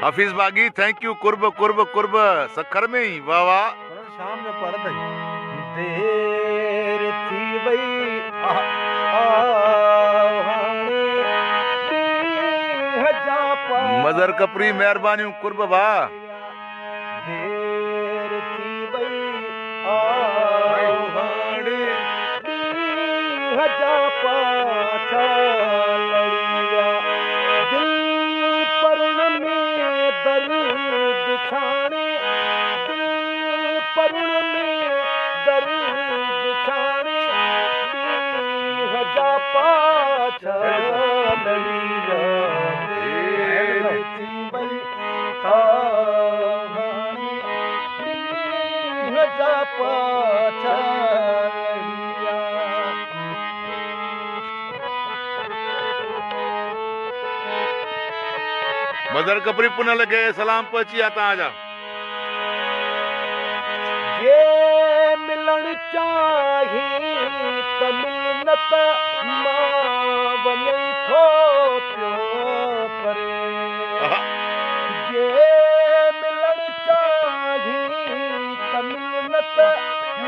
हफीज बागी thank U. कुर्ब कुर्ब कुर्ब सखर में ही वाह वाह। शाम जो पर देर थी वई मजर कपरी मेहरबानी कुर्ब वाह। देर थी वई हजा पाछा लड़िया दिल परुण में दर्द छाने दिल परुण में दर्द छाने हजा पाछा लड़िया देर थी वई हजा पाछा मदर कपरी पुनः लगे सलाम पहुंची आता आजा। ये मिलन चाही त मिलनत मां वने थो पियो करे। ये मिलन चाही त मिलनत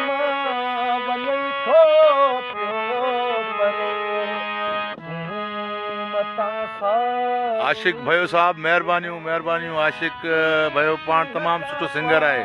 मां वने थो पियो करे। आशिक भयो साहब मेहरबानियूं मेहरबानियूं। आशिक भयो पाण तमाम सुठो सिंगर है।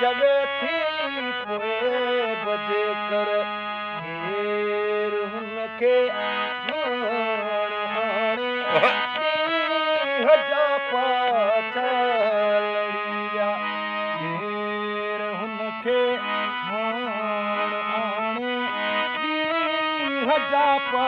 जवे थी पोए बजे कर घेर हुनखे हजा पाछा लड़िया घेर हुनखे हाण आणे हजा पा